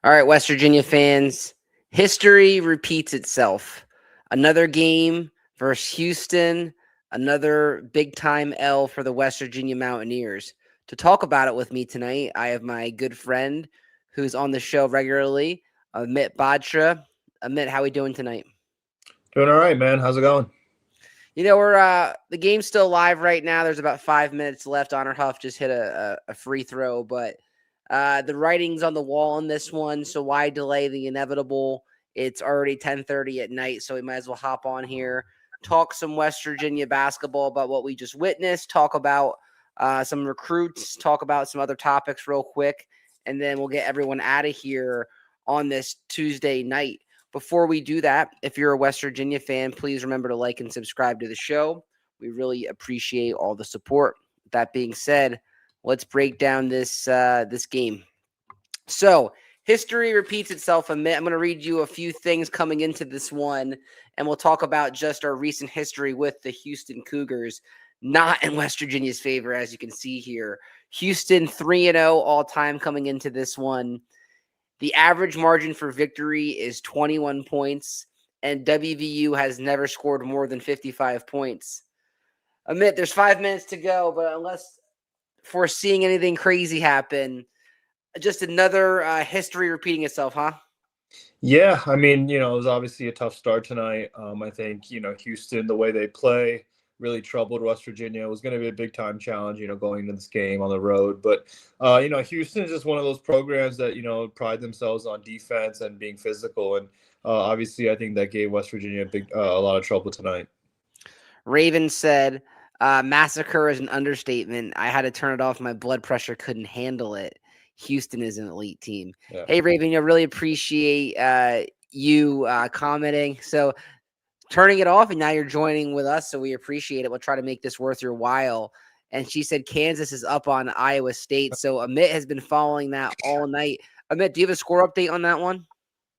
All right, West Virginia fans, history repeats itself. Another game versus Houston, another big time L for the West Virginia Mountaineers. To talk about it with me tonight, I have my good friend who's on the show regularly, Amit Batra. Amit, how we doing tonight? Doing all right, man. How's it going? We're the game's still live right now. There's about 5 minutes left. Honor Huff just hit a free throw, but the writing's on the wall on this one. So why delay the inevitable? It's already 10:30 at night, so we might as well hop on here, talk some West Virginia basketball about what we just witnessed, talk about some recruits, talk about some other topics real quick, and then we'll get everyone out of here on this Tuesday night. Before we do that, if you're a West Virginia fan, please remember to like and subscribe to the show. We really appreciate all the support. That being said, let's break down this game. So, history repeats itself. I'm going to read you a few things coming into this one, and we'll talk about just our recent history with the Houston Cougars, not in West Virginia's favor, as you can see here. Houston 3-0 all time coming into this one. The average margin for victory is 21 points, and WVU has never scored more than 55 points. Admit there's 5 minutes to go, but unless foreseeing anything crazy happen, just another history repeating itself, huh? Yeah, it was obviously a tough start tonight. I think, Houston, the way they play, really troubled West Virginia. It was going to be a big time challenge, going into this game on the road. But, Houston is just one of those programs that, pride themselves on defense and being physical. And obviously, I think that gave West Virginia a lot of trouble tonight. Raven said, massacre is an understatement. I had to turn it off. My blood pressure couldn't handle it. Houston is an elite team. Yeah. Hey, Raven, I really appreciate you commenting. So turning it off, and now you're joining with us, so we appreciate it. We'll try to make this worth your while. And she said Kansas is up on Iowa State. So Amit has been following that all night. Amit, do you have a score update on that one?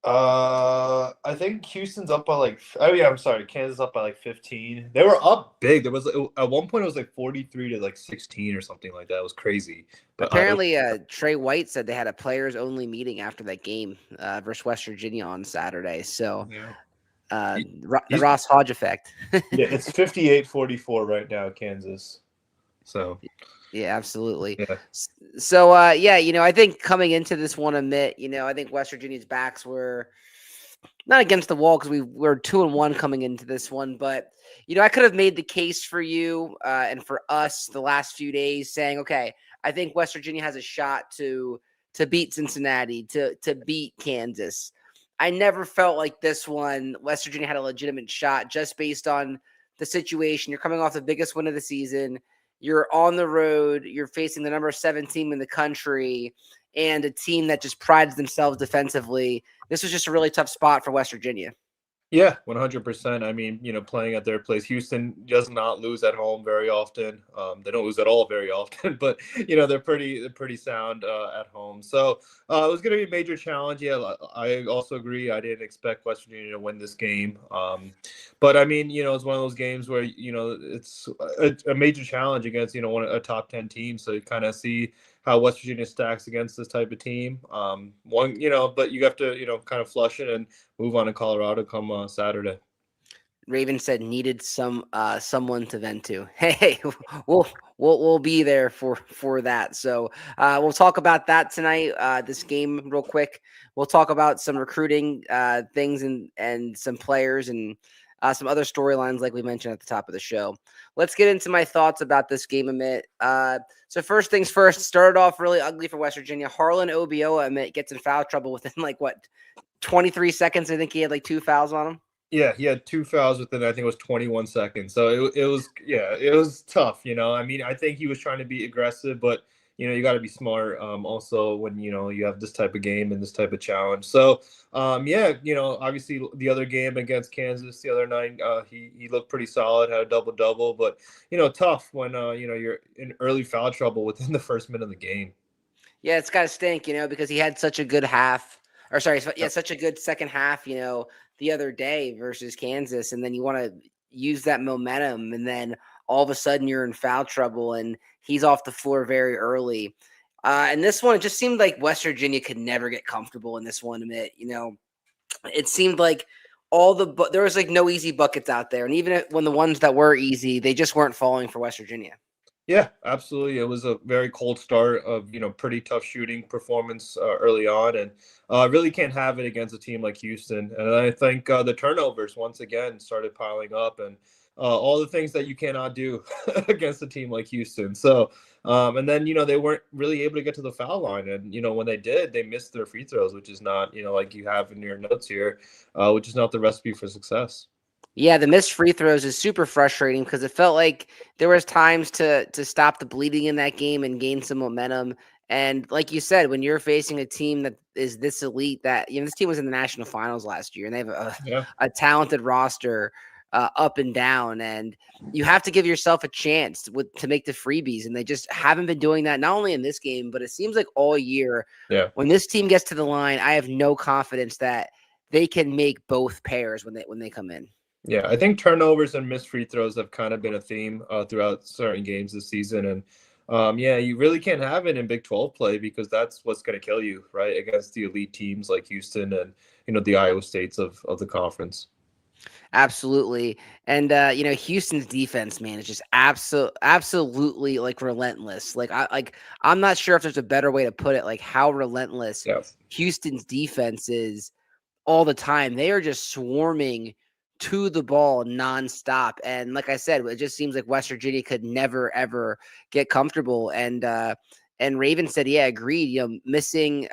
I think Houston's up by I'm sorry, Kansas up by 15. They were up big. There was at one point it was 43 to 16 or something like that. It was crazy. But Apparently, Trey White said they had a players only meeting after that game versus West Virginia on Saturday. So yeah. The Ross Hodge effect. Yeah, it's 58-44 right now, Kansas. So yeah, absolutely. yeah. So I think coming into this one, Amit, I think West Virginia's backs were not against the wall because we were 2-1 coming into this one, but I could have made the case for you and for us the last few days, saying, okay, I think West Virginia has a shot to beat Cincinnati, to beat Kansas. I never felt like this one, West Virginia had a legitimate shot just based on the situation. You're coming off the biggest win of the season. You're on the road. You're facing the number 7 team in the country and a team that just prides themselves defensively. This was just a really tough spot for West Virginia. Yeah, 100%. Playing at their place, Houston does not lose at home very often. They don't lose at all very often, but they're pretty sound at home. So it was going to be a major challenge. Yeah, I also agree. I didn't expect West Virginia to win this game, but it's one of those games where it's a major challenge against a top 10 team. So you kind of see how West Virginia stacks against this type of team. But you have to kind of flush it and move on to Colorado come Saturday. Raven said needed someone to vent to. Hey, we'll be there for that. So we'll talk about that tonight. This game real quick. We'll talk about some recruiting things and some players and some other storylines like we mentioned at the top of the show. Let's get into my thoughts about this game, Amit. So first things first, started off really ugly for West Virginia. Harlan Obioa, Amit, gets in foul trouble within 23 seconds. I think he had 2 fouls on him. Yeah, he had 2 fouls within, I think it was 21 seconds. So it was tough. I think he was trying to be aggressive, but you got to be smart. Also when, you have this type of game and this type of challenge. So, obviously the other game against Kansas the other night, he looked pretty solid, had a double-double, but, tough when, you're in early foul trouble within the first minute of the game. Yeah, it's got to stink, because he had such a good such a good second half, the other day versus Kansas. And then you want to use that momentum. And then all of a sudden you're in foul trouble and he's off the floor very early. And this one, it just seemed like West Virginia could never get comfortable in this one. It seemed like there was like no easy buckets out there, and even when the ones that were easy, they just weren't falling for West Virginia. Yeah, absolutely. It was a very cold start of pretty tough shooting performance early on, and really can't have it against a team like Houston. And I think the turnovers once again started piling up, and all the things that you cannot do against a team like Houston. So, and then they weren't really able to get to the foul line, and when they did, they missed their free throws, which is not like you have in your notes here, which is not the recipe for success. Yeah, the missed free throws is super frustrating because it felt like there was times to stop the bleeding in that game and gain some momentum. And like you said, when you're facing a team that is this elite, that this team was in the national finals last year, and they have a talented roster up and down, and you have to give yourself a chance to make the freebies, and they just haven't been doing that. Not only in this game, but it seems like all year. Yeah. When this team gets to the line, I have no confidence that they can make both pairs when they come in. Yeah, I think turnovers and missed free throws have kind of been a theme throughout certain games this season. And yeah, you really can't have it in Big 12 play because that's what's going to kill you, right? Against the elite teams like Houston and, the Iowa States of the conference. Absolutely. And Houston's defense, man, is just absolutely like relentless. I'm not sure if there's a better way to put it, like how relentless Houston's defense is all the time. They are just swarming to the ball nonstop. And like I said, it just seems like West Virginia could never, ever get comfortable. And Raven said, yeah, agreed, missing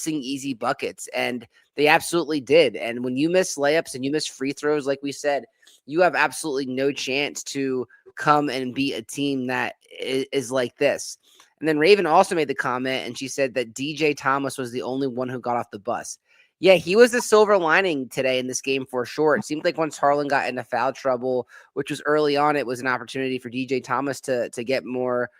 easy buckets. And they absolutely did. And when you miss layups and you miss free throws, like we said, you have absolutely no chance to come and beat a team that is like this. And then Raven also made the comment, and she said that DJ Thomas was the only one who got off the bus. Yeah, he was the silver lining today in this game for sure. It seemed like once Harlan got into foul trouble, which was early on, it was an opportunity for DJ Thomas to get more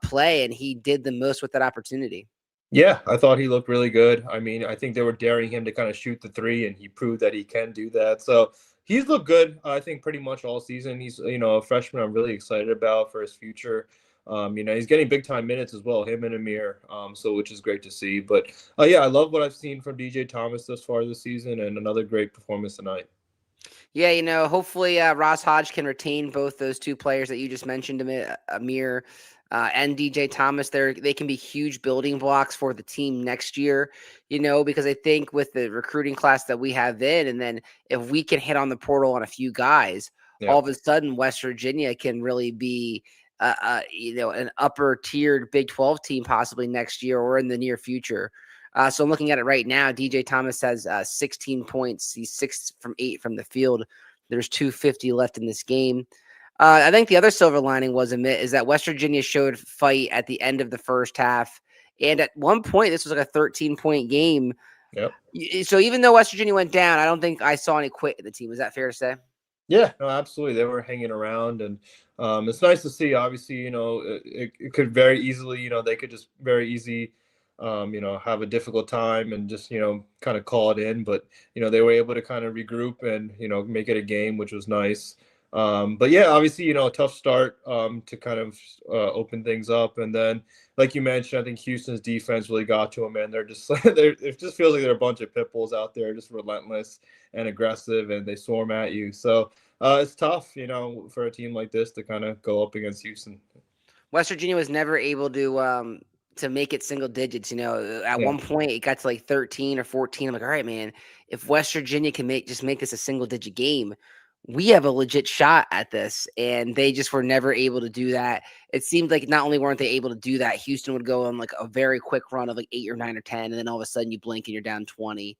play, and he did the most with that opportunity. Yeah, I thought he looked really good. I mean, I think they were daring him to kind of shoot the three, and he proved that he can do that. So he's looked good, I think, pretty much all season. He's, a freshman I'm really excited about for his future. He's getting big time minutes as well, him and Amir, so which is great to see. But yeah, I love what I've seen from DJ Thomas thus far this season, and another great performance tonight. Yeah, hopefully Ross Hodge can retain both those two players that you just mentioned, Amir and DJ Thomas. They can be huge building blocks for the team next year, because I think with the recruiting class that we have and then if we can hit on the portal on a few guys, all of a sudden West Virginia can really be an upper tiered Big 12 team possibly next year or in the near future. So I'm looking at it right now. DJ Thomas has 16 points. He's 6 from 8 from the field. There's 2:50 left in this game. I think the other silver lining is that West Virginia showed fight at the end of the first half. And at one point, this was like a 13-point game. Yep. So even though West Virginia went down, I don't think I saw any quit in the team. Is that fair to say? Yeah, no, absolutely. They were hanging around, and it's nice to see. Obviously, it could very easily, they could just very easy, have a difficult time and just, kind of call it in. But, they were able to kind of regroup and, make it a game, which was nice. But yeah, obviously, a tough start to kind of open things up. And then, like you mentioned, I think Houston's defense really got to them, and they're just it just feels like they're a bunch of pit bulls out there, just relentless and aggressive, and they swarm at you. So it's tough, for a team like this to kind of go up against Houston. West Virginia was never able to make it single digits. At one point it got to like 13 or 14. I'm like, all right, man, if West Virginia can make this a single digit game, we have a legit shot at this. And they just were never able to do that. It seemed like not only weren't they able to do that, Houston would go on like a very quick run of like 8 or 9 or 10. And then all of a sudden you blink and you're down 20.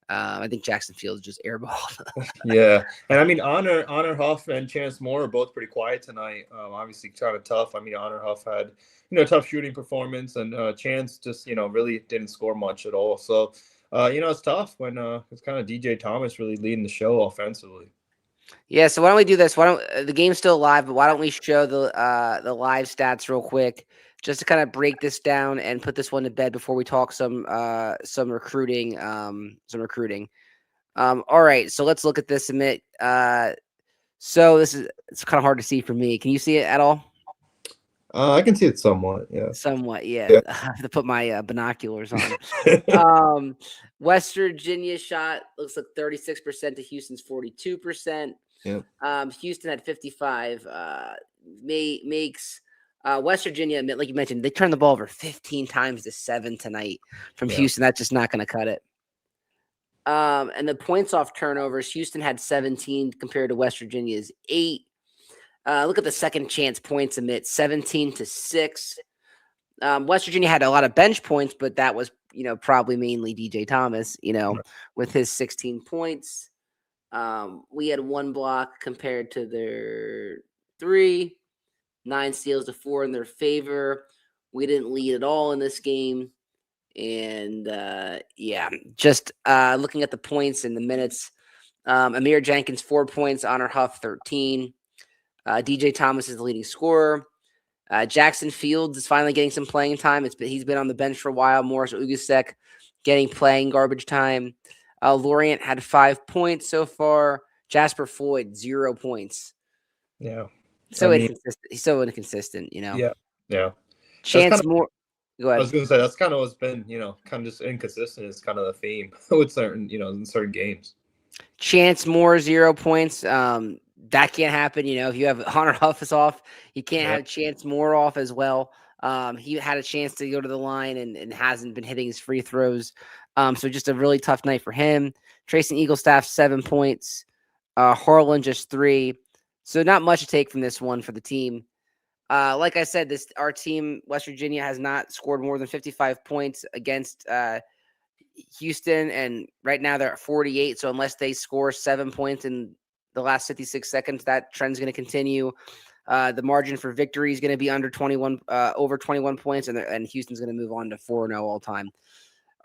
I think Jackson Fields just airballed. Yeah. And I mean, Honor Huff and Chance Moore are both pretty quiet tonight. Obviously kind of tough. I mean, Honor Huff had, tough shooting performance, and Chance just, really didn't score much at all. So, it's tough when it's kind of DJ Thomas really leading the show offensively. Yeah, so why don't we do this? Why don't the game's still live, but why don't we show the live stats real quick, just to kind of break this down and put this one to bed before we talk some recruiting. All right, so let's look at this, Amit. So it's kind of hard to see for me. Can you see it at all? I can see it somewhat. Yeah. Somewhat, yeah. Yeah. I have to put my binoculars on. West Virginia shot looks like 36% to Houston's 42%. Yeah. Houston had 55. Makes West Virginia, like you mentioned, they turned the ball over 15 times to 7 tonight from Yeah. Houston. That's just not going to cut it. And the points off turnovers, Houston had 17 compared to West Virginia's 8. Look at the second chance points amid 17 to 6. West Virginia had a lot of bench points, but that was, probably mainly DJ Thomas, with his 16 points. We had 1 block compared to their 3, 9 steals to 4 in their favor. We didn't lead at all in this game. And just looking at the points and the minutes, Amir Jenkins, 4 points, Honor Huff, 13. DJ Thomas is the leading scorer. Jackson Fields is finally getting some playing time. He's been on the bench for a while. Morris Ugasek getting playing garbage time. Lorient had 5 points so far. Jasper Floyd, 0 points. Yeah. Inconsistent. He's so inconsistent, Yeah. Yeah. Chance Moore. Go ahead. I was going to say that's kind of what's been, kind of just inconsistent is kind of the theme with certain, in certain games. Chance Moore, 0 points. That can't happen. If you have Hunter Huff is off, you can't have Chance Moore off as well. He had a chance to go to the line and hasn't been hitting his free throws. So just a really tough night for him. Trayson Eaglestaff, 7 points. Harlan, just 3. So not much to take from this one for the team. Like I said, our team, West Virginia, has not scored more than 55 points against Houston, and right now they're at 48. So unless they score 7 points in the last 56 seconds, that trend's going to continue. The margin for victory is going to be under 21, over 21 points, and Houston's going to move on to 4-0 all time.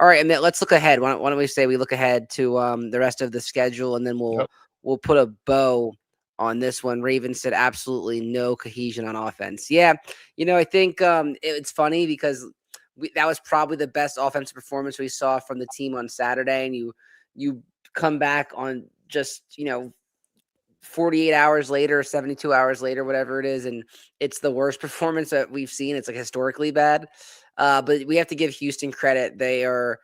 All right, and let's look ahead. Why don't we say we look ahead to the rest of the schedule, and then we'll put a bow on this one. Ravens said absolutely no cohesion on offense. Yeah, I think it's funny because that was probably the best offensive performance we saw from the team on Saturday, and you come back on just 48 hours later, 72 hours later, whatever it is, and it's the worst performance that we've seen. It's like historically bad. But we have to give Houston credit. They were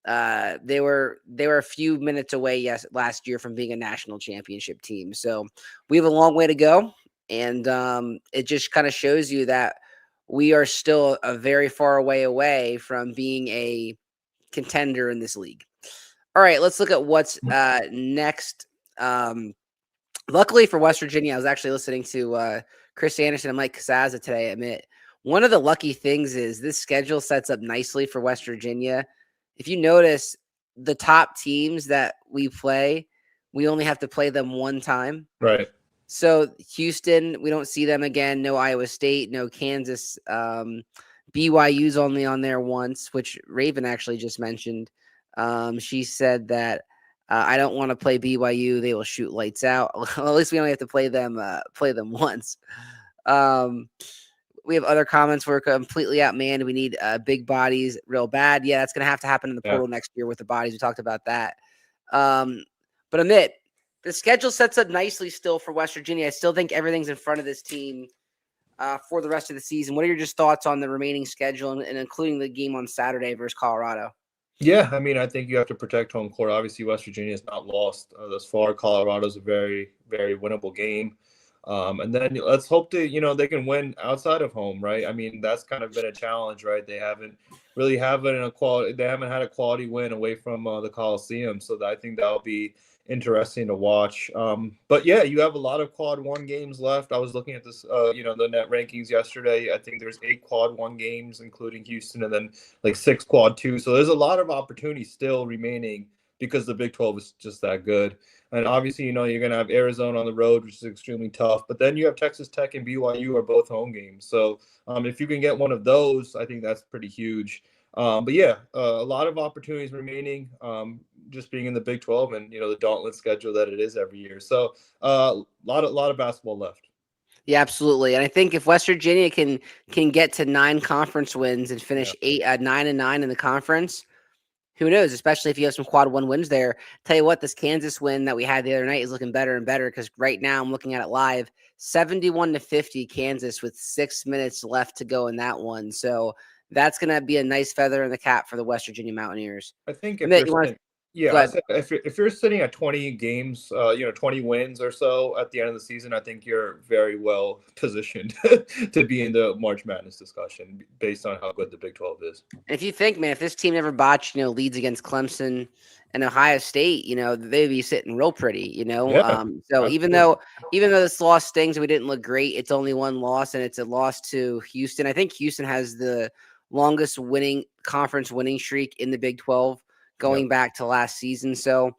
a few minutes away, last year from being a national championship team. So we have a long way to go, and it just kind of shows you that we are still a very far away from being a contender in this league. All right, let's look at what's next. Luckily for West Virginia, I was actually listening to Chris Anderson and Mike Casazza today. Admit one of the lucky things is this schedule sets up nicely for West Virginia. If you notice, the top teams that we play, we only have to play them one time. Right. So Houston, we don't see them again. No Iowa State, no Kansas. BYU's only on there once, which Raven actually just mentioned. She said that I don't want to play BYU. They will shoot lights out. Well, at least we only have to play them once. We have other comments. We're completely outmanned. We need big bodies real bad. Yeah, that's going to have to happen in the portal next year with the bodies. We talked about that. But admit, the schedule sets up nicely still for West Virginia. I still think everything's in front of this team for the rest of the season. What are your just thoughts on the remaining schedule and including the game on Saturday versus Colorado? Yeah, I mean, I think you have to protect home court. Obviously, West Virginia has not lost thus far. Colorado's a very, very winnable game. And then let's hope they can win outside of home, right? I mean, that's kind of been a challenge, right? They haven't really had a quality win away from the Coliseum. So I think that'll be interesting to watch. But yeah, you have a lot of quad 1 games left. I was looking at this, the net rankings yesterday. I think there's 8 quad 1 games, including Houston, and then like 6 quad 2. So there's a lot of opportunity still remaining because the Big 12 is just that good. And obviously, you're going to have Arizona on the road, which is extremely tough. But then you have Texas Tech and BYU are both home games. So if you can get one of those, I think that's pretty huge. But yeah, a lot of opportunities remaining, just being in the Big 12 and, the dauntless schedule that it is every year. So a lot of basketball left. Yeah, absolutely. And I think if West Virginia can get to 9 conference wins and finish 9-9 in the conference, Who knows? Especially if you have some quad one wins there. Tell you what, this Kansas win that we had the other night is looking better and better because right now I'm looking at it live, 71-50 Kansas with 6 minutes left to go in that one. So that's going to be a nice feather in the cap for the West Virginia Mountaineers. I think I if mean, you're you want to yeah, go I ahead. said if you're sitting at 20 games, 20 wins or so at the end of the season, I think you're very well positioned to be in the March Madness discussion based on how good the Big 12 is. And if you think, man, if this team never botched, leads against Clemson and Ohio State, they'd be sitting real pretty, Yeah, So even absolutely. though this loss stings, we didn't look great. It's only one loss, and it's a loss to Houston. I think Houston has the longest conference winning streak in the Big 12 Yep. going back to last season. So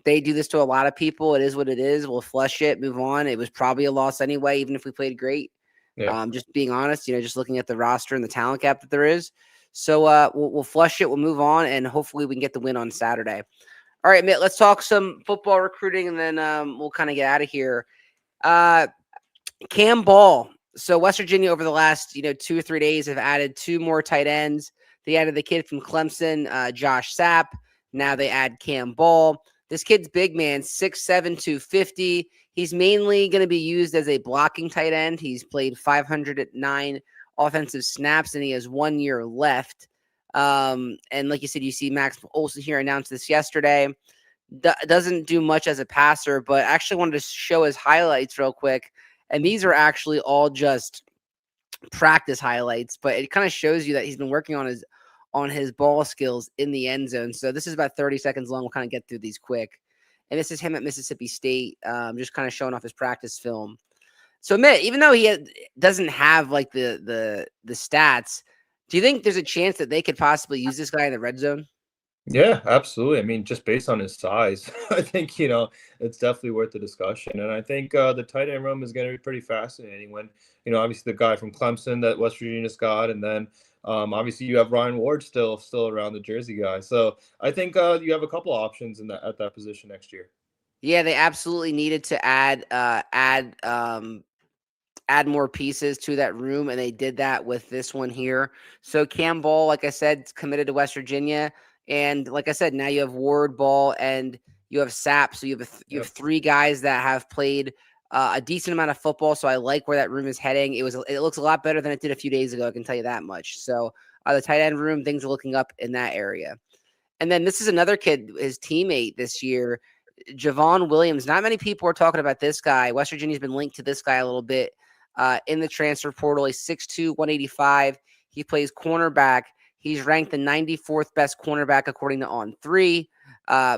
they do this to a lot of people. It is what it is. We'll flush it, move on. It was probably a loss anyway, even if we played great. Yeah. Just being honest, just looking at the roster and the talent gap that there is. So we'll flush it. We'll move on, and hopefully we can get the win on Saturday. All right, Mitt, let's talk some football recruiting, and then we'll kind of get out of here. Cam Ball. So West Virginia over the last 2 or 3 days have added 2 more tight ends. They added the kid from Clemson, Josh Sapp. Now they add Cam Ball. This kid's big, man, 6'7", 250. He's mainly going to be used as a blocking tight end. He's played 509 offensive snaps, and he has 1 year left. And like you said, you see Max Olson here announced this yesterday. Doesn't do much as a passer, but actually wanted to show his highlights real quick. And these are actually all just practice highlights, but it kind of shows you that he's been working on his ball skills in the end zone. So this is about 30 seconds long. We'll kind of get through these quick. And this is him at Mississippi State, just kind of showing off his practice film. So, Mitt, even though doesn't have like the stats, do you think there's a chance that they could possibly use this guy in the red zone? Yeah, absolutely. I mean, just based on his size, I think, it's definitely worth the discussion. And I think the tight end room is going to be pretty fascinating when, obviously the guy from Clemson that West Virginia's got, and then obviously you have Ryan Ward still around, the Jersey guy. So I think you have a couple options at that position next year. Yeah, they absolutely needed to add more pieces to that room, and they did that with this one here. So Cam Ball, like I said, is committed to West Virginia, and like I said, now you have Ward, Ball, and you have Sapp. So you have 3 guys that have played a decent amount of football. So I like where that room is heading. It looks a lot better than it did a few days ago. I can tell you that much. So the tight end room, things are looking up in that area. And then this is another kid, his teammate this year, Javon Williams. Not many people are talking about this guy. West Virginia's been linked to this guy a little bit in the transfer portal. He's 6'2", 185. He plays cornerback. He's ranked the 94th best cornerback according to On3.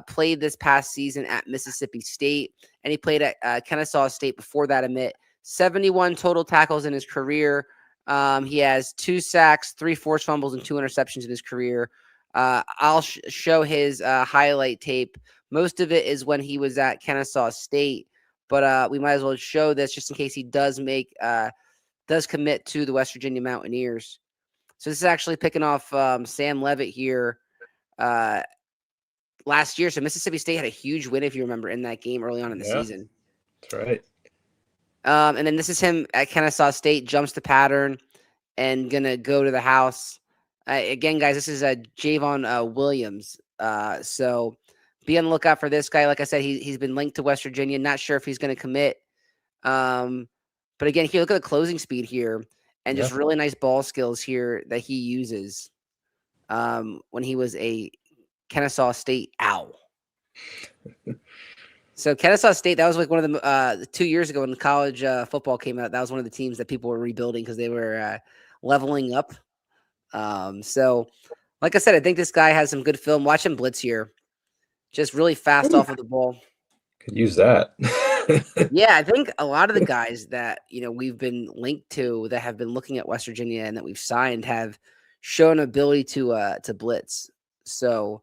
Played this past season at Mississippi State, and he played at Kennesaw State before that. 71 total tackles in his career. He has 2 sacks, 3 forced fumbles, and 2 interceptions in his career. I'll show his highlight tape. Most of it is when he was at Kennesaw State, but we might as well show this just in case he does commit to the West Virginia Mountaineers. So this is actually picking off Sam Levitt here last year. So Mississippi State had a huge win, if you remember, in that game early on in the season. That's right. And then this is him at Kennesaw State, jumps the pattern and gonna go to the house. Again, guys, this is Javon Williams. So be on the lookout for this guy. Like I said, he's been linked to West Virginia. Not sure if he's going to commit. But again, here, look at the closing speed here and just really nice ball skills here that he uses when he was a Kennesaw State owl. So Kennesaw State, that was like one of the 2 years ago when college football came out. That was one of the teams that people were rebuilding because they were leveling up. So like I said, I think this guy has some good film. Watch him blitz here. Just really fast off of the ball. Could use that. Yeah, I think a lot of the guys that we've been linked to that have been looking at West Virginia and that we've signed have shown ability to blitz. So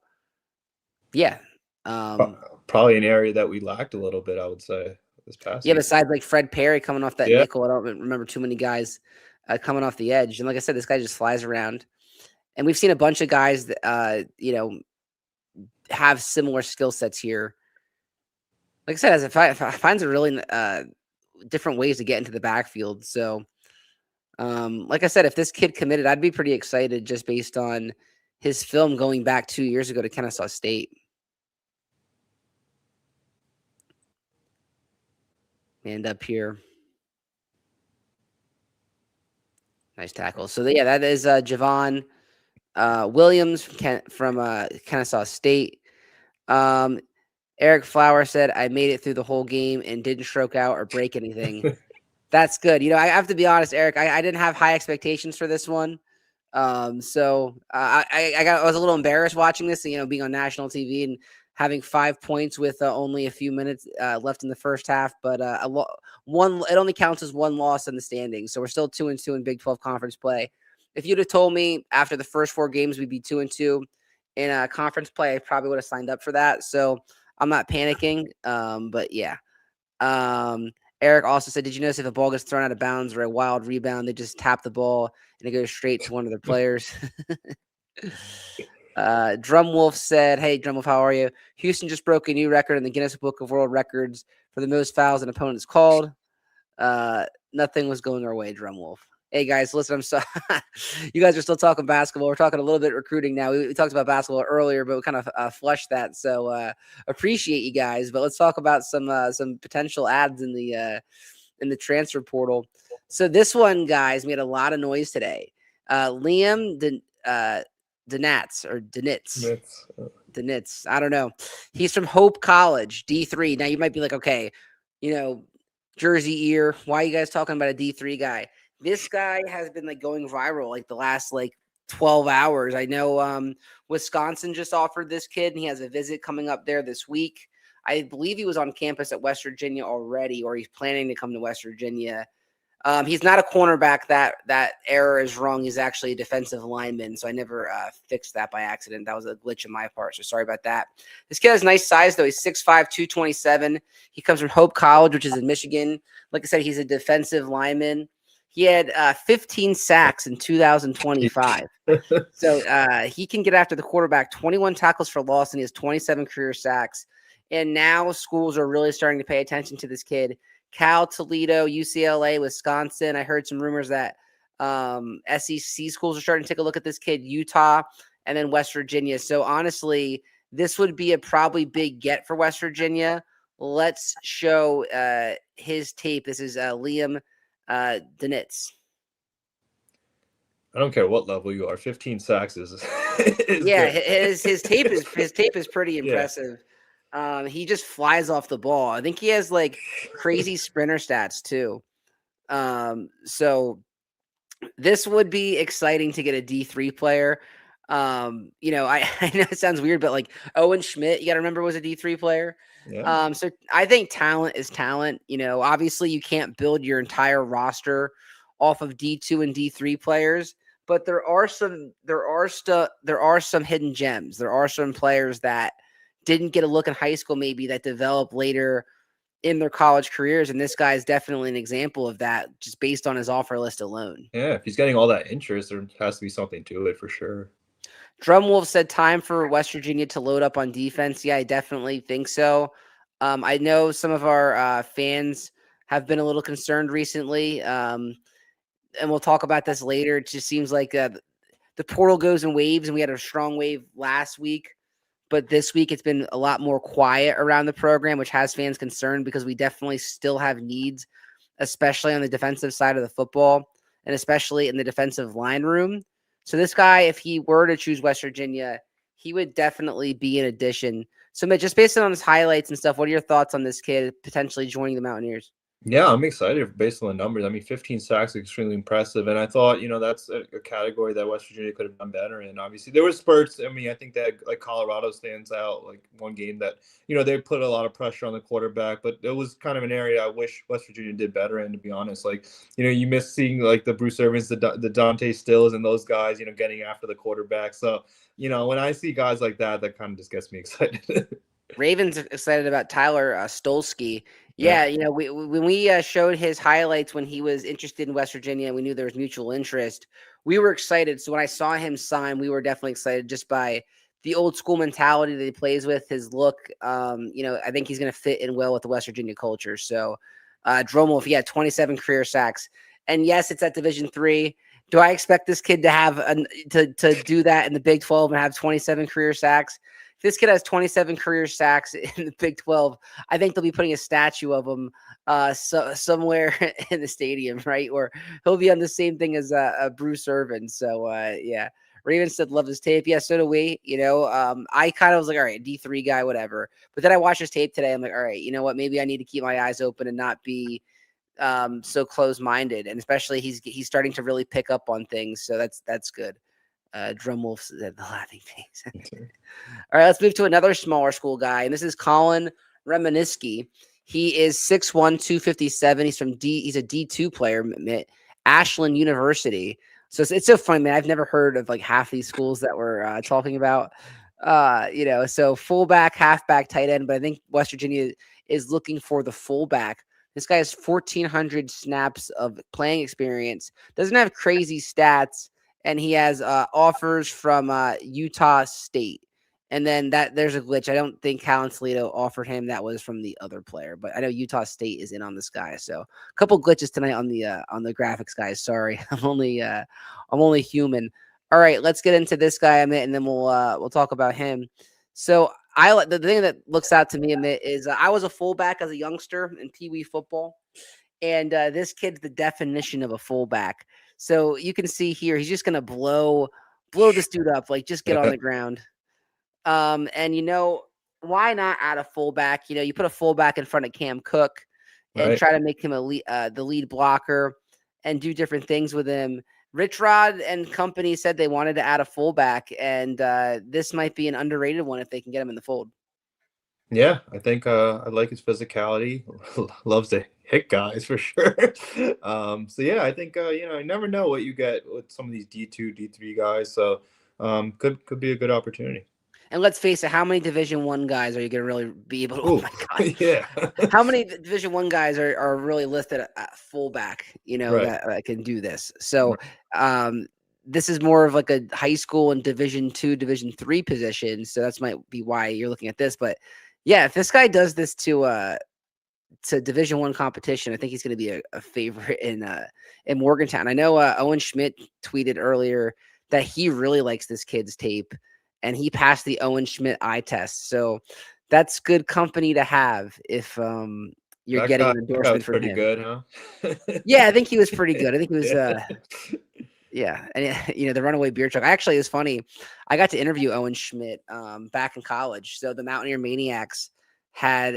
yeah, probably an area that we lacked a little bit, I would say, this past season. Besides like Fred Perry coming off that nickel, I don't remember too many guys coming off the edge. And like I said, this guy just flies around, and we've seen a bunch of guys that have similar skill sets here. Like I said, as finds a really different ways to get into the backfield. So, like I said, if this kid committed, I'd be pretty excited just based on his film going back 2 years ago to Kennesaw State. And up here. Nice tackle. So, yeah, that is Javon Williams from Kennesaw State. Eric Flower said, I made it through the whole game and didn't stroke out or break anything. That's good. I have to be honest, Eric, I didn't have high expectations for this one. So I was a little embarrassed watching this, being on national TV and having 5 points with only a few minutes left in the first half. But it only counts as one loss in the standings. So we're still 2-2 in Big 12 conference play. If you'd have told me after the first 4 games we'd be 2-2 in conference play, I probably would have signed up for that. So I'm not panicking. But yeah. Eric also said, did you notice if a ball gets thrown out of bounds or a wild rebound, they just tap the ball and it goes straight to one of their players? Drumwolf said, hey, Drumwolf, how are you? Houston just broke a new record in the Guinness Book of World Records for the most fouls an opponent's called. Nothing was going our way, Drumwolf. Hey, guys, listen, I'm sorry. You guys are still talking basketball. We're talking a little bit recruiting now. We talked about basketball earlier, but we kind of flushed that. So appreciate you guys. But let's talk about some potential ads in the transfer portal. So this one, guys, made a lot of noise today. Liam Denitz. I don't know. He's from Hope College, D3. Now you might be like, okay, JerseyEER. Why are you guys talking about a D3 guy? This guy has been going viral the last 12 hours. I know Wisconsin just offered this kid, and he has a visit coming up there this week. I believe he was on campus at West Virginia already, or he's planning to come to West Virginia. He's not a cornerback. That error is wrong. He's actually a defensive lineman, so I never fixed that by accident. That was a glitch on my part, so sorry about that. This kid has nice size, though. He's 6'5", 227. He comes from Hope College, which is in Michigan. Like I said, he's a defensive lineman. He had 15 sacks in 2025. So he can get after the quarterback, 21 tackles for loss, and he has 27 career sacks. And now schools are really starting to pay attention to this kid. Cal, Toledo, UCLA, Wisconsin. I heard some rumors that SEC schools are starting to take a look at this kid, Utah, and then West Virginia. So honestly, this would be a probably big get for West Virginia. Let's show his tape. This is Liam Denitz. I don't care what level you are. 15 sacks is yeah. His tape is pretty impressive. Yeah. He just flies off the ball. I think he has crazy sprinter stats too. So this would be exciting to get a D3 player. I know it sounds weird, but Owen Schmidt, you got to remember, was a D3 player. Yeah. So I think talent is talent. Obviously you can't build your entire roster off of D2 and D3 players, but there are some hidden gems. There are some players that didn't get a look in high school, maybe, that develop later in their college careers. And this guy is definitely an example of that, just based on his offer list alone. Yeah. If he's getting all that interest, there has to be something to it for sure. Drumwolf said time for West Virginia to load up on defense. Yeah, I definitely think so. I know some of our fans have been a little concerned recently, and we'll talk about this later. It just seems like the portal goes in waves, and we had a strong wave last week. But this week it's been a lot more quiet around the program, which has fans concerned because we definitely still have needs, especially on the defensive side of the football and especially in the defensive line room. So this guy, if he were to choose West Virginia, he would definitely be an addition. So, Mitch, just based on his highlights and stuff, what are your thoughts on this kid potentially joining the Mountaineers? Yeah, I'm excited based on the numbers. I mean, 15 sacks is extremely impressive. And I thought, that's a category that West Virginia could have done better in. Obviously, there were spurts. I mean, I think that Colorado stands out, one game that, they put a lot of pressure on the quarterback. But it was kind of an area I wish West Virginia did better in, to be honest. You miss seeing the Bruce Irvins, the Dante Stills and those guys, getting after the quarterback. So, when I see guys like that, that kind of just gets me excited. Ravens excited about Tyler Stolsky. Yeah, when we showed his highlights when he was interested in West Virginia, we knew there was mutual interest. We were excited. So when I saw him sign, we were definitely excited just by the old school mentality that he plays with, his look. I think he's going to fit in well with the West Virginia culture. So Dromolf, he had 27 career sacks. And yes, it's at Division III. Do I expect this kid to have to do that in the Big 12 and have 27 career sacks? If this kid has 27 career sacks in the Big 12, I think they'll be putting a statue of him somewhere in the stadium, right? Or he'll be on the same thing as Bruce Irvin. So yeah, Ravens said love his tape. Yeah, so do we. I kind of was like, all right, D3 guy, whatever. But then I watched his tape today. I'm like, all right, you know what? Maybe I need to keep my eyes open and not be so close-minded, and especially he's starting to really pick up on things, so that's good. Drumwolf said the laughing face. All right, let's move to another smaller school guy, and this is Colin Remeniski. He is 6'1", 257. He's he's a D2 player at Ashland University. So it's so funny, man. I've never heard of like half these schools that we're talking about. So fullback, halfback, tight end, but I think West Virginia is looking for the fullback. This guy has 1,400 snaps of playing experience, doesn't have crazy stats, and he has offers from Utah State. And then there's a glitch. I don't think Callan Toledo offered him. That was from the other player, but I know Utah State is in on this guy. So a couple glitches tonight on the graphics, guys. Sorry, I'm only human. All right, let's get into this guy, Amit, and then we'll talk about him. So the thing that looks out to me, Amit, is I was a fullback as a youngster in Pee Wee football, and this kid's the definition of a fullback. So you can see here, he's just gonna blow this dude up, like just get on the ground. And why not add a fullback? You put a fullback in front of Cam Cook and try to make him the lead blocker and do different things with him. Rich Rod and company said they wanted to add a fullback, and this might be an underrated one if they can get him in the fold. Yeah, I think I like his physicality. Loves to hit guys for sure. So yeah, I think I never know what you get with some of these D2, D3 guys. So could be a good opportunity. And let's face it, how many Division I guys are you going to really be able to? Oh my God! Yeah. How many Division I guys are really listed at fullback? That can do this. So this is more of like a high school and Division II, Division III position. So that's might be why you're looking at this. But yeah, if this guy does this to Division I competition, I think he's going to be a favorite in Morgantown. I know Owen Schmidt tweeted earlier that he really likes this kid's tape, and he passed the Owen Schmidt eye test. So that's good company to have if you're getting an endorsement from pretty him. Good, huh? Yeah, I think he was pretty good. I think he was yeah. And the runaway beer truck. Actually, it's funny. I got to interview Owen Schmidt back in college. So the Mountaineer Maniacs had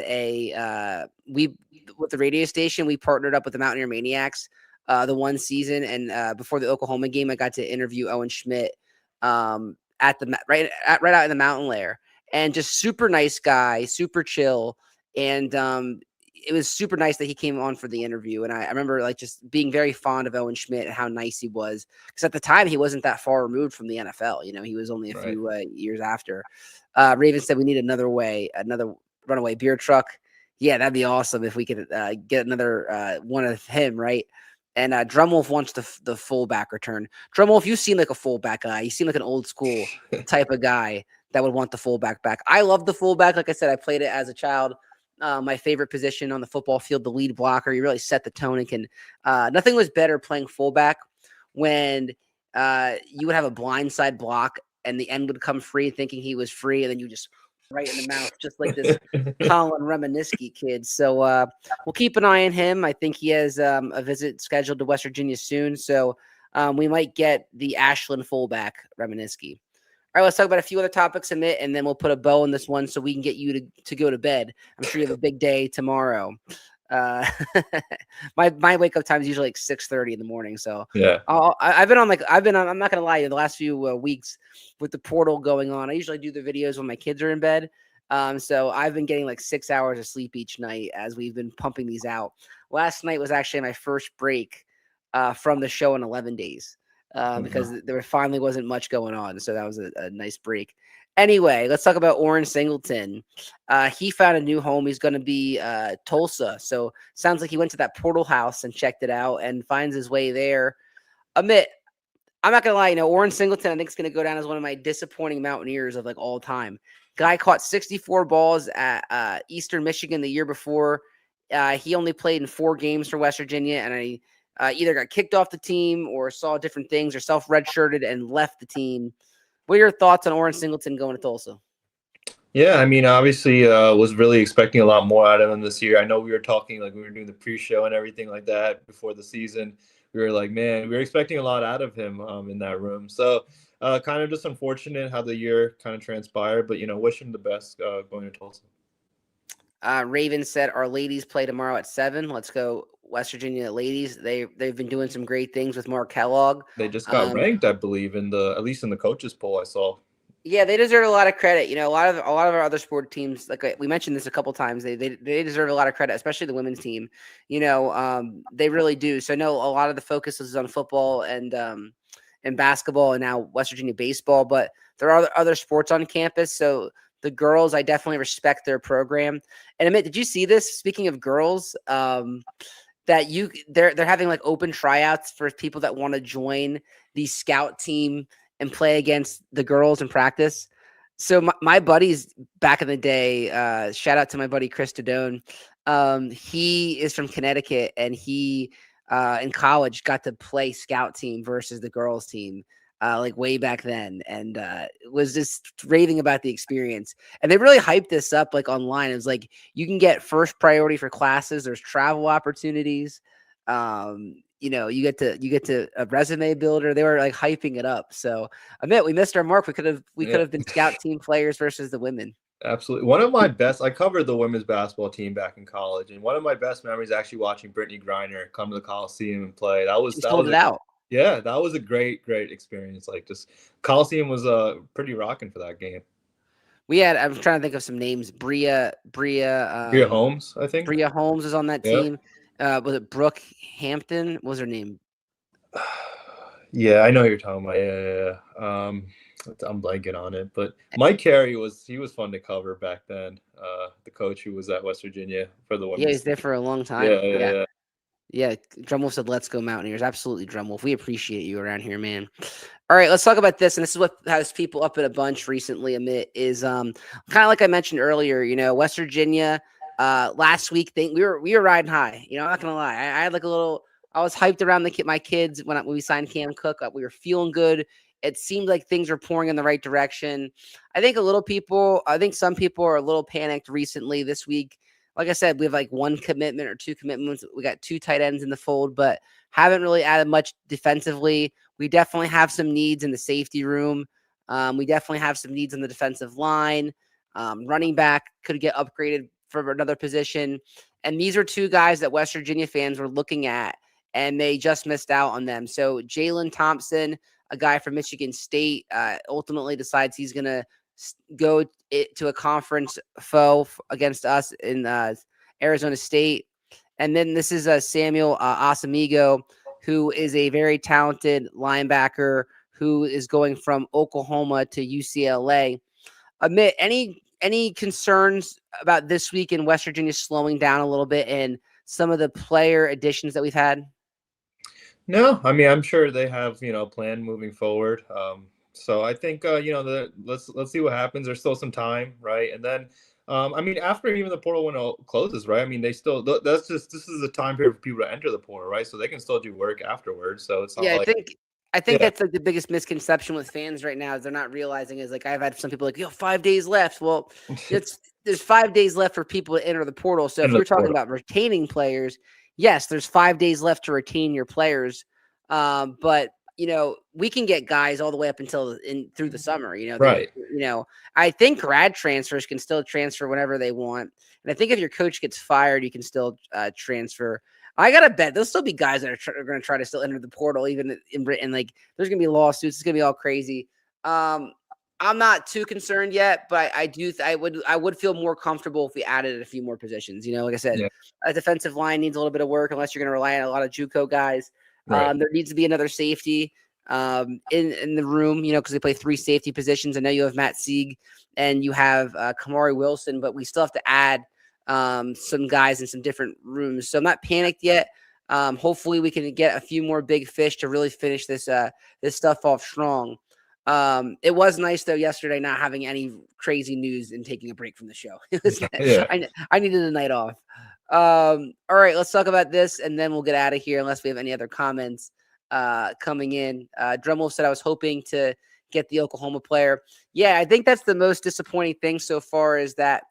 with the radio station, we partnered up with the Mountaineer Maniacs the one season, and before the Oklahoma game, I got to interview Owen Schmidt at the right out in the mountain lair, and just super nice guy, super chill, and it was super nice that he came on for the interview. And I remember like just being very fond of Owen Schmidt and how nice he was, because at the time he wasn't that far removed from the NFL. He was only a few years after. Raven said we need another runaway beer truck. Yeah, that'd be awesome if we could get another one of him, right? And Drumwolf wants the fullback return. Drumwolf, you seem like a fullback guy. You seem like an old school type of guy that would want the fullback back. I love the fullback. Like I said, I played it as a child. My favorite position on the football field, the lead blocker. You really set the tone and can. Nothing was better playing fullback when you would have a blindside block and the end would come free, thinking he was free, and then you just right in the mouth, just like this Colin Remeniski kid. So we'll keep an eye on him. I think he has a visit scheduled to West Virginia soon, so we might get the Ashland fullback, Remeniski. All right, let's talk about a few other topics, Amit, and then we'll put a bow on this one so we can get you to go to bed. I'm sure you have a big day tomorrow. My wake up time is usually like 6:30 in the morning. So yeah, I'm not gonna lie, the last few weeks with the portal going on, I usually do the videos when my kids are in bed. So I've been getting like 6 hours of sleep each night as we've been pumping these out. Last night was actually my first break from the show in 11 days because there finally wasn't much going on. So that was a nice break. Anyway, let's talk about Oren Singleton. He found a new home. He's going to be Tulsa. So sounds like he went to that portal house and checked it out and finds his way there. Amit, I'm not going to lie. Oren Singleton, I think, is going to go down as one of my disappointing Mountaineers of like all time. Guy caught 64 balls at Eastern Michigan the year before. He only played in 4 games for West Virginia, and either got kicked off the team or saw different things or self-redshirted and left the team. What are your thoughts on Oren Singleton going to Tulsa? Yeah, I mean, obviously, was really expecting a lot more out of him this year. I know we were talking, like we were doing the pre-show and everything like that before the season. We were like, man, we were expecting a lot out of him in that room. So kind of just unfortunate how the year kind of transpired, but, wish him the best going to Tulsa. Raven said our ladies play tomorrow at 7. Let's go West Virginia ladies. They've been doing some great things with Mark Kellogg. They just got ranked, I believe, at least in the coaches poll I saw. Yeah, they deserve a lot of credit. A lot of our other sport teams, like we mentioned this a couple times, they deserve a lot of credit, especially the women's team. They really do. So I know a lot of the focus is on football and basketball and now West Virginia baseball, but there are other sports on campus. So the girls, I definitely respect their program. And Amit, did you see this? Speaking of girls, they're having like open tryouts for people that want to join the scout team and play against the girls in practice. So my buddies back in the day, shout out to my buddy Chris Tadone. He is from Connecticut, and he in college got to play scout team versus the girls team like way back then, and was just raving about the experience. And they really hyped this up like online. It was like you can get first priority for classes. There's travel opportunities. You get to a resume builder. They were like hyping it up. So I admit we missed our mark. We could have been scout team players versus the women. Absolutely. One of my best, I covered the women's basketball team back in college, and one of my best memories actually watching Brittany Griner come to the Coliseum and play. That was out. Yeah, that was a great experience. Like just Coliseum was pretty rocking for that game. I'm trying to think of some names. Bria Holmes, I think. Bria Holmes was on that team. Was it Brooke Hampton? What was her name? Yeah, I know who you're talking about. Yeah. I'm blanking on it, but Mike Carey was fun to cover back then. The coach who was at West Virginia for the women's. Yeah, he's there for a long time. Yeah. Drumwolf said, "Let's go Mountaineers." Absolutely, Drumwolf. We appreciate you around here, man. All right, let's talk about this, and this is what has people up in a bunch recently. Amit is kind of like I mentioned earlier. West Virginia. Last week we were riding high. I'm not gonna lie. I had like I was hyped around my kids when we signed Cam Cook. We were feeling good. It seemed like things were pouring in the right direction. I think some people are a little panicked recently this week. Like I said, we have like one commitment or two commitments. We got 2 tight ends in the fold, but haven't really added much defensively. We definitely have some needs in the safety room. We definitely have some needs on the defensive line. Running back could get upgraded for another position. And these are 2 guys that West Virginia fans were looking at, and they just missed out on them. So Jalen Thompson, a guy from Michigan State, ultimately decides he's going to go to a conference foe against us in Arizona State. And then this is Samuel Asamigo, who is a very talented linebacker who is going from Oklahoma to UCLA. Amit, any concerns about this week in West Virginia slowing down a little bit and some of the player additions that we've had? No, I mean, I'm sure they have, a plan moving forward. So I think, let's see what happens. There's still some time, right? And then, I mean, after even the portal window closes, right? I mean, this is a time period for people to enter the portal, right? So they can still do work afterwards. So it's not I think that's like the biggest misconception with fans right now is they're not realizing is like I've had some people like 5 days left. Well, there's 5 days left for people to enter the portal. So if we're talking about retaining players, yes, there's 5 days left to retain your players. But we can get guys all the way up until through the summer. Right. I think grad transfers can still transfer whenever they want, and I think if your coach gets fired, you can still transfer. I gotta bet there'll still be guys that are going to try to still enter the portal, even in Britain. Like, there's going to be lawsuits. It's going to be all crazy. I'm not too concerned yet, but I would feel more comfortable if we added a few more positions. Like I said, a defensive line needs a little bit of work unless you're going to rely on a lot of JUCO guys. Right. There needs to be another safety in the room, because they play 3 safety positions. I know you have Matt Sieg and you have Kamari Wilson, but we still have to add some guys in some different rooms. So I'm not panicked yet. Hopefully we can get a few more big fish to really finish this stuff off strong. It was nice though yesterday not having any crazy news and taking a break from the show. It was I needed a night off. All right, let's talk about this, and then we'll get out of here unless we have any other comments coming in. Drumwolf said I was hoping to get the Oklahoma player. Yeah, I think that's the most disappointing thing so far is that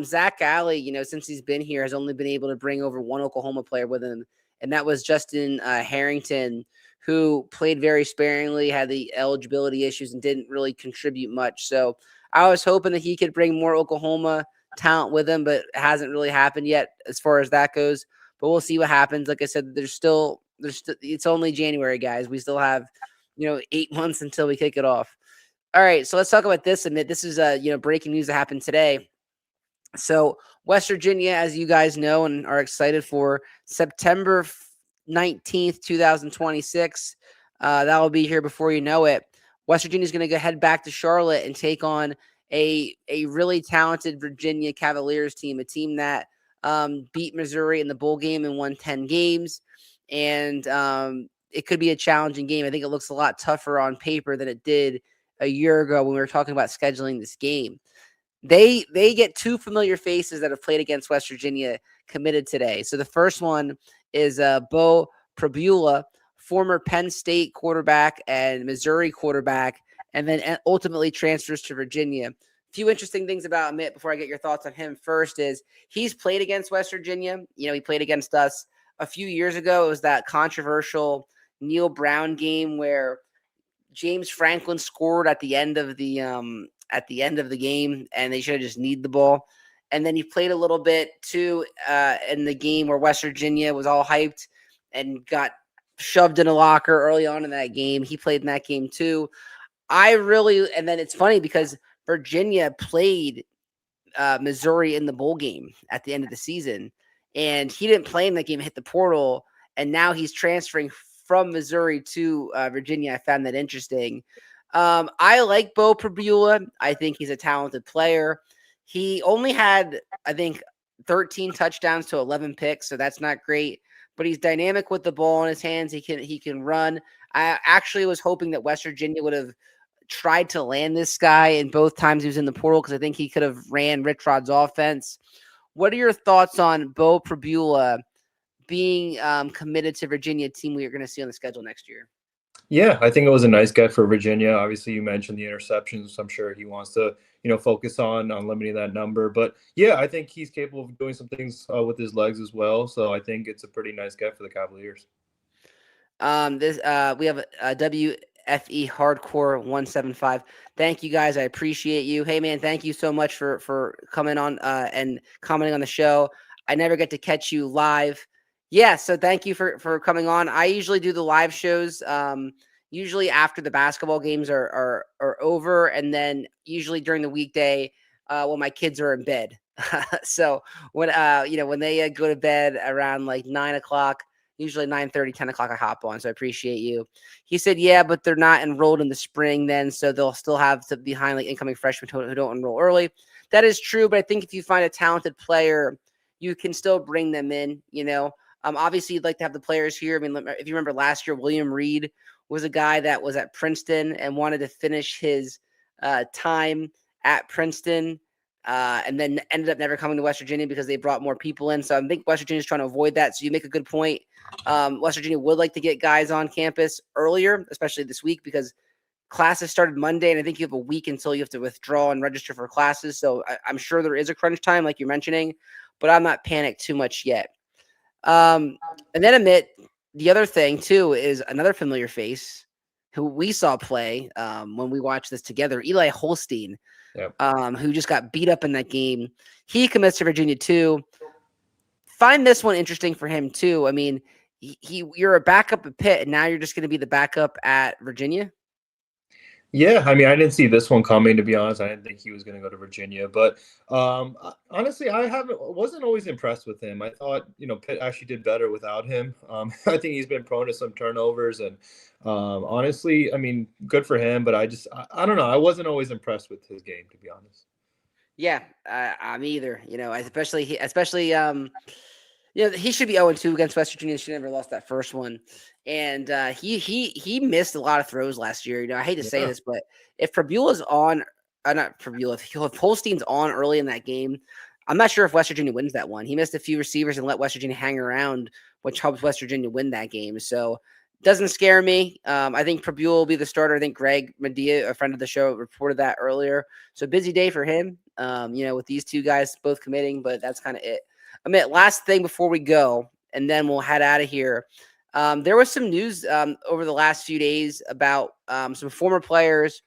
Zach Alley, since he's been here, has only been able to bring over one Oklahoma player with him, and that was Justin Harrington, who played very sparingly, had the eligibility issues, and didn't really contribute much. So I was hoping that he could bring more Oklahoma talent with him, but it hasn't really happened yet as far as that goes. But we'll see what happens. Like I said, it's only January, guys. We still have 8 months until we kick it off. All right, so let's talk about this. Amit, this is breaking news that happened today. So West Virginia, as you guys know and are excited for, September 19th, 2026. That will be here before you know it. West Virginia is going to go head back to Charlotte and take on a really talented Virginia Cavaliers team, a team that beat Missouri in the bowl game and won 10 games. And it could be a challenging game. I think it looks a lot tougher on paper than it did a year ago when we were talking about scheduling this game. They get two familiar faces that have played against West Virginia committed today. So the first one is Bo Prabula, former Penn State quarterback and Missouri quarterback, and then ultimately transfers to Virginia. A few interesting things about Amit before I get your thoughts on him. First is he's played against West Virginia. He played against us a few years ago. It was that controversial Neil Brown game where James Franklin scored at the end of the game, and they should have just kneed the ball. And then he played a little bit too in the game where West Virginia was all hyped and got shoved in a locker early on in that game. He played in that game too. And then it's funny because Virginia played Missouri in the bowl game at the end of the season, and he didn't play in that game, hit the portal, and now he's transferring from Missouri to Virginia. I found that interesting. I like Bo Prabula. I think he's a talented player. He only had, I think, 13 touchdowns to 11 picks, so that's not great. But he's dynamic with the ball in his hands. He can run. I actually was hoping that West Virginia would have tried to land this guy in both times he was in the portal because I think he could have ran Rich Rod's offense. What are your thoughts on Bo Prabula being committed to Virginia, team we are going to see on the schedule next year? Yeah, I think it was a nice get for Virginia. Obviously, you mentioned the interceptions. I'm sure he wants to, focus on limiting that number. But yeah, I think he's capable of doing some things with his legs as well. So I think it's a pretty nice get for the Cavaliers. We have a WFE Hardcore 175. Thank you guys. I appreciate you. Hey man, thank you so much for coming on and commenting on the show. I never get to catch you live. Yeah, so thank you for coming on. I usually do the live shows usually after the basketball games are over, and then usually during the weekday when my kids are in bed. So when when they go to bed around like 9 o'clock, usually 9:30, 10 o'clock, I hop on. So I appreciate you. He said, yeah, but they're not enrolled in the spring then, so they'll still have to behind like incoming freshmen who don't enroll early. That is true, but I think if you find a talented player, you can still bring them in, Obviously, you'd like to have the players here. I mean, if you remember last year, William Reed was a guy that was at Princeton and wanted to finish his time at Princeton and then ended up never coming to West Virginia because they brought more people in. So I think West Virginia is trying to avoid that. So you make a good point. West Virginia would like to get guys on campus earlier, especially this week because classes started Monday, and I think you have a week until you have to withdraw and register for classes. So I'm sure there is a crunch time like you're mentioning, but I'm not panicked too much yet. And then Amit, the other thing too is another familiar face who we saw play when we watched this together, Eli Holstein, who just got beat up in that game. He commits to Virginia too. Find this one interesting for him too. I mean, you're a backup at Pitt, and now you're just going to be the backup at Virginia. Yeah, I mean, I didn't see this one coming, to be honest. I didn't think he was going to go to Virginia, but honestly, wasn't always impressed with him. I thought, Pitt actually did better without him. I think he's been prone to some turnovers, and honestly, I mean, good for him, but I don't know. I wasn't always impressed with his game, to be honest. Yeah, I'm either. Especially he should be 0-2 against West Virginia. She never lost that first one. And he missed a lot of throws last year. I hate to say this, but if Prabula's on, not Prabula, if Holstein's on early in that game, I'm not sure if West Virginia wins that one. He missed a few receivers and let West Virginia hang around, which helps West Virginia win that game. So doesn't scare me. I think Prabul will be the starter. I think Greg Medea, a friend of the show, reported that earlier. So busy day for him, with these two guys both committing, but that's kind of it. Amit, last thing before we go, and then we'll head out of here. There was some news over the last few days about some former players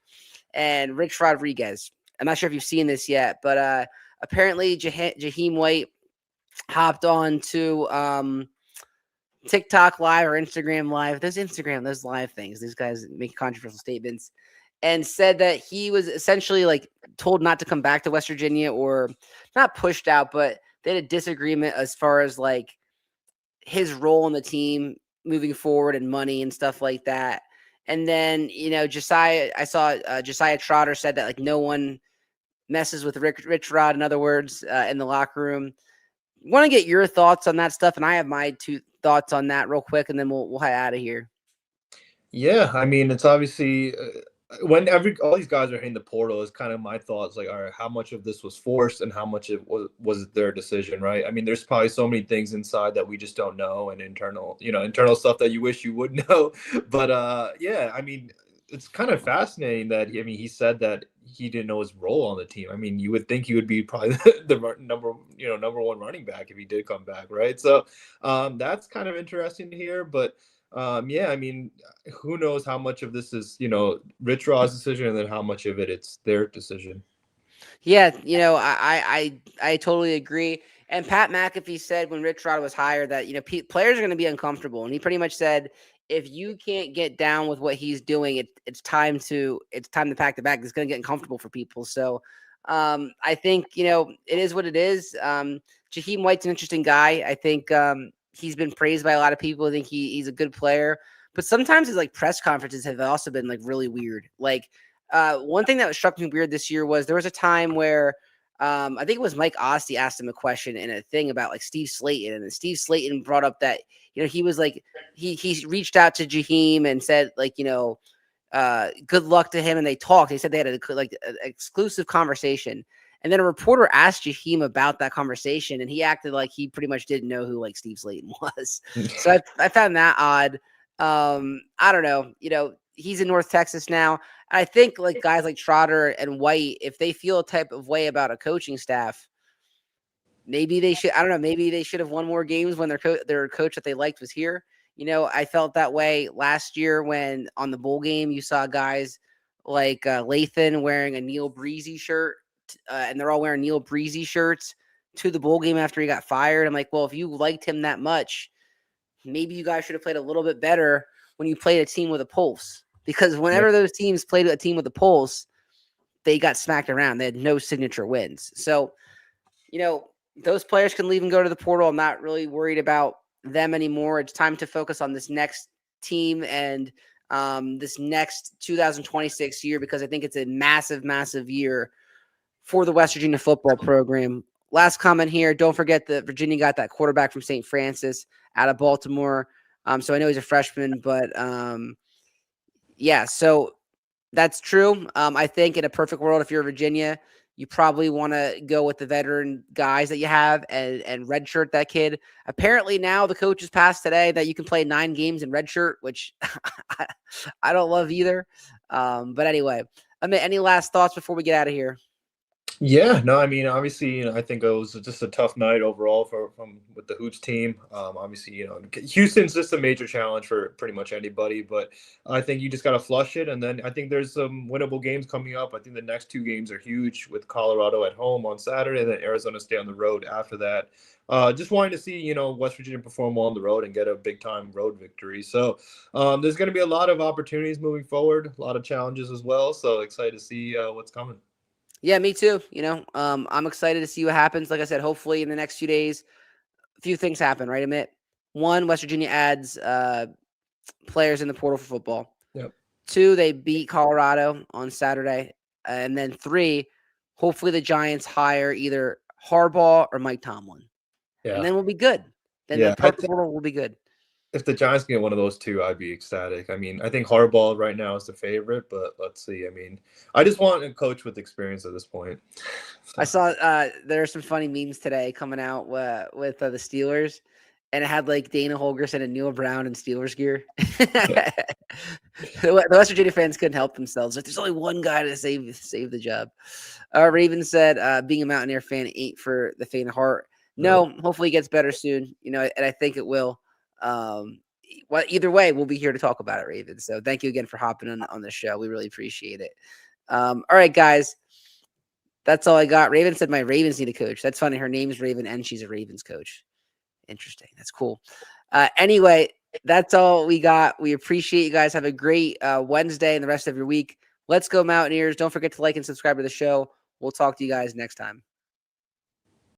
and Rich Rodriguez. I'm not sure if you've seen this yet, but apparently Jaheim White hopped on to TikTok Live or Instagram Live. Those live things. These guys make controversial statements and said that he was essentially like told not to come back to West Virginia, or not pushed out, but they had a disagreement as far as like his role in the team moving forward and money and stuff like that. And then, I saw Josiah Trotter said that like no one messes with Rich Rod, in other words, in the locker room. Want to get your thoughts on that stuff, and I have my 2 thoughts on that real quick, and then we'll head out of here. Yeah, I mean, it's obviously when all these guys are hitting the portal, is kind of my thoughts like, all right, how much of this was forced and how much it was their decision, right? I mean, there's probably so many things inside that we just don't know, and internal stuff that you wish you would know. But yeah, I mean, it's kind of fascinating that he said that he didn't know his role on the team. I mean, you would think he would be probably the number one running back if he did come back, right? So that's kind of interesting to hear, but. Yeah, I mean, who knows how much of this is, Rich Rod's decision, and then how much of it's their decision. Yeah, I totally agree. And Pat McAfee said when Rich Rod was hired that players are going to be uncomfortable, and he pretty much said if you can't get down with what he's doing, it's time to pack the bag. It's going to get uncomfortable for people. So I think it is what it is. Jaheim White's an interesting guy. I think he's been praised by a lot of people. I think he's a good player, but sometimes his like press conferences have also been like really weird. Like one thing that struck me weird this year was there was a time where I think it was Mike Osti asked him a question and a thing about like Steve Slayton, and then Steve Slayton brought up that he was like he reached out to Jaheim and said like good luck to him, and they talked. They said they had an exclusive conversation. And then a reporter asked Jaheim about that conversation, and he acted like he pretty much didn't know who like Steve Slayton was. So I found that odd. I don't know. He's in North Texas now. I think like guys like Trotter and White, if they feel a type of way about a coaching staff, maybe they should. I don't know. Maybe they should have won more games when their coach that they liked was here. I felt that way last year when on the bowl game you saw guys like Lathan wearing a Neil Breezy shirt. And they're all wearing Neil Breezy shirts to the bowl game after he got fired. I'm like, well, if you liked him that much, maybe you guys should have played a little bit better when you played a team with a pulse. Because whenever those teams played a team with a pulse, they got smacked around. They had no signature wins. So, those players can leave and go to the portal. I'm not really worried about them anymore. It's time to focus on this next team and this next 2026 year, because I think it's a massive, massive year for the West Virginia football program. Last comment here. Don't forget that Virginia got that quarterback from St. Francis out of Baltimore. So I know he's a freshman, but yeah, so that's true. I think in a perfect world, if you're Virginia, you probably want to go with the veteran guys that you have and redshirt that kid. Apparently now the coach has passed today that you can play 9 games in redshirt, which I don't love either. But anyway, any last thoughts before we get out of here? Yeah, no, I mean, obviously, I think it was just a tough night overall with the Hoots team. Obviously, Houston's just a major challenge for pretty much anybody, but I think you just got to flush it. And then I think there's some winnable games coming up. I think the next 2 games are huge, with Colorado at home on Saturday, and then Arizona State on the road after that. Just wanting to see, West Virginia perform well on the road and get a big time road victory. So there's going to be a lot of opportunities moving forward, a lot of challenges as well. So excited to see what's coming. Yeah, me too. I'm excited to see what happens. Like I said, hopefully in the next few days, a few things happen, right, Amit? 1, West Virginia adds players in the portal for football. Yep. 2, they beat Colorado on Saturday. And then 3, hopefully the Giants hire either Harbaugh or Mike Tomlin. Yeah. And then we'll be good. Then the portal will be good. if the Giants can get one of those two, I'd be ecstatic. I mean, I think Harbaugh right now is the favorite, but let's see. I mean, I just want a coach with experience at this point. I saw there are some funny memes today coming out with the Steelers, and it had like Dana Holgorsen and Neil Brown in Steelers gear. The West Virginia fans couldn't help themselves. Like, there's only one guy to save the job. Raven said, being a Mountaineer fan ain't for the faint of heart. No, hopefully it gets better soon, and I think it will. Well, either way, we'll be here to talk about it, Raven. So thank you again for hopping on the show. We really appreciate it. All right, guys. That's all I got. Raven said my Ravens need a coach. That's funny. Her name's Raven and she's a Ravens coach. Interesting. That's cool. Anyway, that's all we got. We appreciate you guys. Have a great Wednesday and the rest of your week. Let's go Mountaineers. Don't forget to like and subscribe to the show. We'll talk to you guys next time.